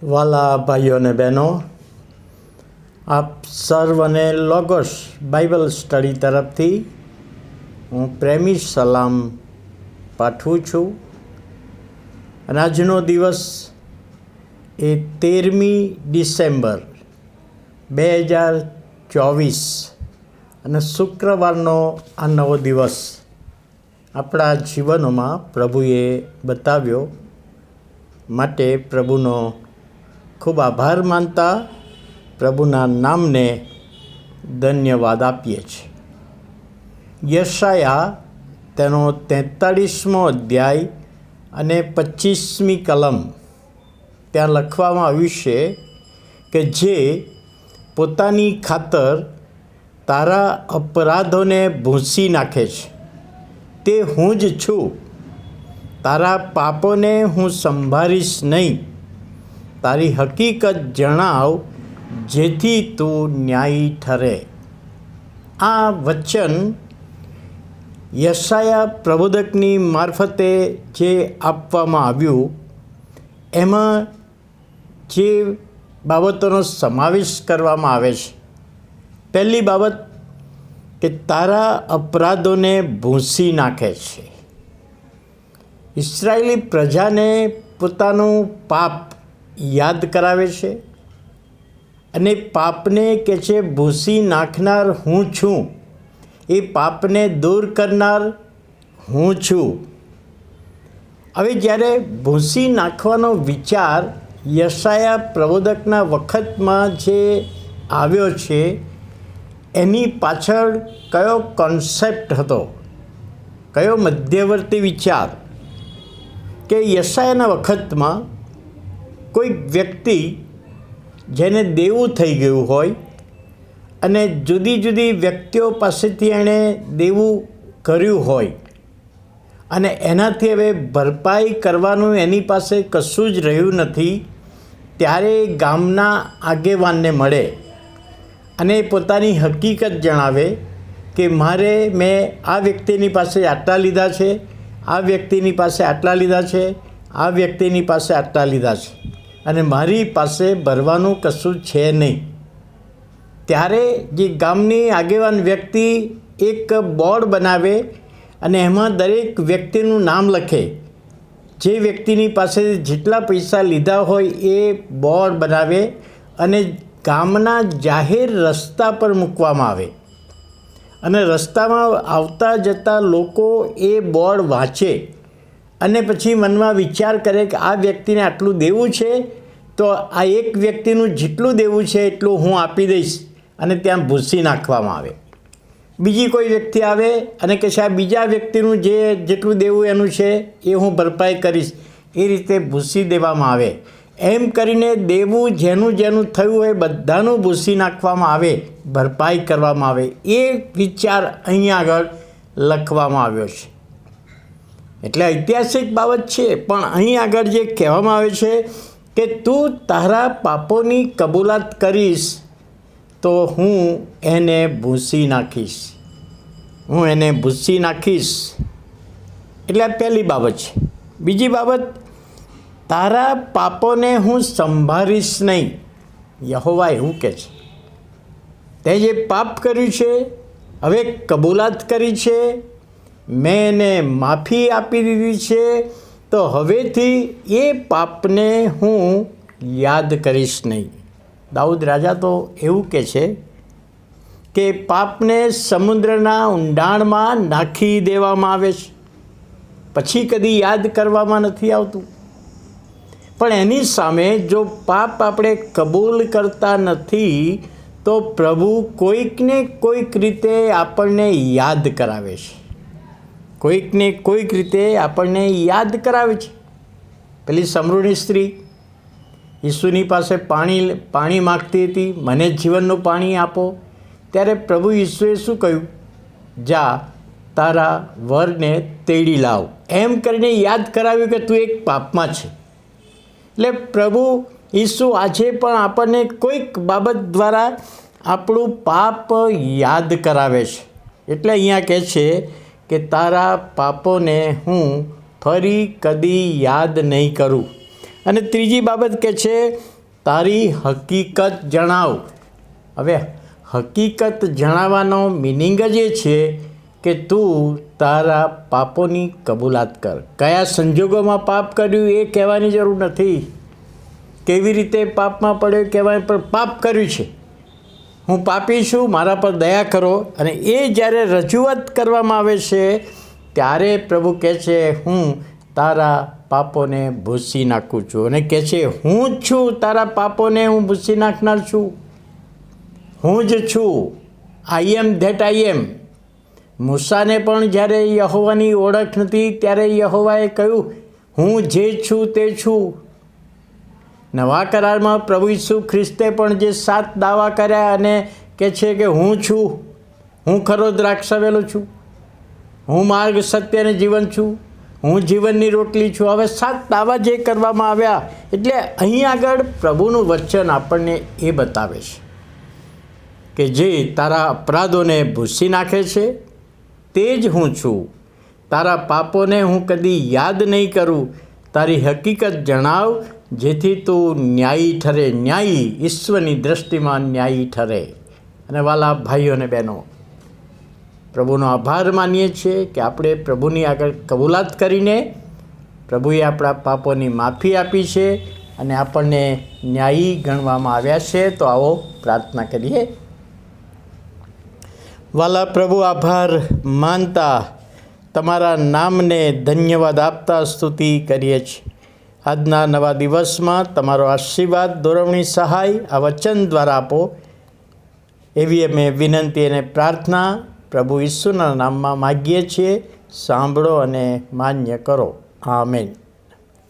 વાલા ભાઈઓ અને બહેનો, આપ સર્વને લોગોસ બાઇબલ સ્ટડી તરફથી હું પ્રેમી સલામ પાઠવું છું. અને આજનો દિવસ એ 13મી ડિસેમ્બર 2024 અને શુક્રવારનો આ નવો દિવસ આપણા જીવનોમાં પ્રભુએ બતાવ્યો. માટે પ્રભુનો ખૂબ આભાર માનતા પ્રભુના નામને ધન્યવાદ આપીએ છીએ. યશાયા તેનો 43મો અધ્યાય અને 25મી કલમ ત્યાં લખવામાં આવ્યું છે કે જે પોતાની ખાતર તારા અપરાધોને ભૂંસી નાખે છે, તે હું જ છું. તારા પાપોને હું સંભાળીશ નહીં. તારી હકીકત જણાવ, જેથી તું ન્યાયી ઠરે. આ વચન યશાયા પ્રબોધકની મારફતે જે આપવામાં આવ્યું, એમાં જે બાબતોનો સમાવેશ કરવામાં આવે છે. પહેલી બાબત કે તારા અપરાધોને ભૂંસી નાખે છે. ઇસરાયેલી પ્રજાને પોતાનું પાપ યાદ કરાવે છે અને પાપને કે છે ભૂંસી નાખનાર હું છું, એ પાપને દૂર કરનાર હું છું. હવે જ્યારે ભૂંસી નાખવાનો વિચાર યશાયા પ્રબોધકના વખતમાં જે આવ્યો છે, એની પાછળ કયો કોન્સેપ્ટ હતો, કયો મધ્યવર્તી વિચાર? કે યશાયાના વખતમાં કોઈ વ્યક્તિ જેને દેવું થઈ ગયું હોય અને જુદી જુદી વ્યક્તિઓ પાસેથી એણે દેવું કર્યું હોય અને એનાથી હવે ભરપાઈ કરવાનું એની પાસે કશું જ રહ્યું નથી, ત્યારે ગામના આગેવાનને મળે અને પોતાની હકીકત જણાવે કે મેં આ વ્યક્તિની પાસે આટલા લીધા છે, આ વ્યક્તિની પાસે આટલા લીધા છે, આ વ્યક્તિની પાસે આટલા લીધા છે અને મારી પાસે ભરવાનું કશું છે નહીં. ત્યારે જે ગામની આગેવાન વ્યક્તિ એક બોર્ડ બનાવે અને એમાં દરેક વ્યક્તિનું નામ લખે. જે વ્યક્તિની પાસે જેટલા પૈસા લીધા હોય એ બોર્ડ બનાવે અને ગામના જાહેર રસ્તા પર મૂકવામાં આવે અને રસ્તામાં આવતા જતા લોકો એ બોર્ડ વાંચે અને પછી મનમાં વિચાર કરે કે આ વ્યક્તિને આટલું દેવું છે, તો આ એક વ્યક્તિનું જેટલું દેવું છે એટલું હું આપી દઈશ અને ત્યાં ભૂંસી નાખવામાં આવે. બીજી કોઈ વ્યક્તિ આવે અને કે સાહેબ બીજા વ્યક્તિનું જેટલું દેવું એનું છે એ હું ભરપાઈ કરીશ, એ રીતે ભૂંસી દેવામાં આવે. એમ કરીને દેવું જેનું જેનું થયું હોય બધાનું ભૂંસી નાખવામાં આવે, ભરપાઈ કરવામાં આવે. એ વિચાર અહીંયા આગળ લખવામાં આવ્યો છે. એટલે ઐતિહાસિક બાબત છે, પણ અહીં આગળ જે કહેવામાં આવે છે કે તું તારા પાપોની કબૂલાત કરીશ તો હું એને ભૂંસી નાખીશ. હું એને ભૂંસી નાખીશ એટલે આ પહેલી બાબત છે. બીજી બાબત, તારા પાપોને હું સંભાળીશ નહીં. યહોવા એવું કહે છે, તે જે પાપ કર્યું છે, હવે કબૂલાત કરી છે, મેં એને માફી આપી દીધી છે, તો હવેથી એ પાપને હું યાદ કરીશ નહીં. દાઉદ રાજા તો એવું કહે છે કે પાપને સમુદ્રના ઊંડાણમાં નાખી દેવામાં આવે છે, પછી કદી યાદ કરવામાં નથી આવતું. પણ એની સામે જો પાપ આપણે કબૂલ કરતા નથી તો પ્રભુ કોઈકને કોઈક રીતે આપણને યાદ કરાવે છે. કોઈકને કોઈક રીતે આપણને યાદ કરાવે છે. પેલી સમરૂણી સ્ત્રી ઈસુની પાસે પાણી માગતી હતી, મને જીવનનું પાણી આપો. ત્યારે પ્રભુ ઈસુએ શું કહ્યું? જા તારા વરને તેડી લાવ. એમ કરીને યાદ કરાવ્યું કે તું એક પાપમાં છે. એટલે પ્રભુ ઈસુ આજે પણ આપણને કોઈક બાબત દ્વારા આપણું પાપ યાદ કરાવે છે. એટલે અહીંયા કહે છે કે તારા પાપોને હું ફરી કદી યાદ નહીં કરું. અને ત્રીજી બાબત કે છે તારી હકીકત જણાવ. હવે હકીકત જણાવવાનો મિનિંગ જ એ છે કે તું તારા પાપોની કબૂલાત કર. કયા સંજોગોમાં પાપ કર્યું એ કહેવાની જરૂર નથી, કેવી રીતે પાપમાં પડ્યો એ કહેવાય, પણ પાપ કર્યું છે, હું પાપી છું, મારા પર દયા કરો. અને એ જ્યારે રજૂઆત કરવામાં આવે છે ત્યારે પ્રભુ કહે છે હું તારા પાપોને ભૂંસી નાખું છું. અને કહે છે હું જ છું તારા પાપોને હું ભૂંસી નાખનાર છું, હું જ છું, આઈ એમ ધેટ આઈ એમ. મૂસાને પણ જ્યારે યહોવાની ઓળખ નથી ત્યારે યહોવાએ કહ્યું હું જે છું તે છું. નવા કરારમાં પ્રભુ ઈસુ ખ્રિસ્તે પણ જે 7 દાવા કર્યા અને કહે છે કે હું છું, હું ખરો દ્રાક્ષાવેલો છું, હું માર્ગ સત્ય અને જીવન છું, હું જીવનની રોટલી છું. હવે 7 દાવા જે કરવામાં આવ્યા, એટલે અહીં આગળ પ્રભુનું વચન આપણને એ બતાવે છે કે જે તારા અપરાધોને ભૂંસી નાખે છે તે જ હું છું. તારા પાપોને હું કદી યાદ નહીં કરું. તારી હકીકત જણાવ જેથી તું ન્યાયી ઠરે, ન્યાયી, ઈશ્વરની દૃષ્ટિમાં ન્યાયી ઠરે. અને વાલા ભાઈઓ અને બહેનો, પ્રભુનો આભાર માનીએ છીએ કે આપણે પ્રભુની આગળ કબૂલાત કરીને પ્રભુએ આપણા પાપોની માફી આપી છે અને આપણને ન્યાયી ગણવામાં આવ્યા છે. તો આવો પ્રાર્થના કરીએ. વાલા પ્રભુ, આભાર માનતા તમારા નામને ધન્યવાદ આપતા સ્તુતિ કરીએ છીએ. આજના નવા દિવસમાં તમારો આશીર્વાદ, દોરવણી, સહાય આ વચન દ્વારા આપો એવી અમે વિનંતી અને પ્રાર્થના પ્રભુ ઈસુના નામમાં માગીએ છીએ. સાંભળો અને માન્ય કરો. આમેન.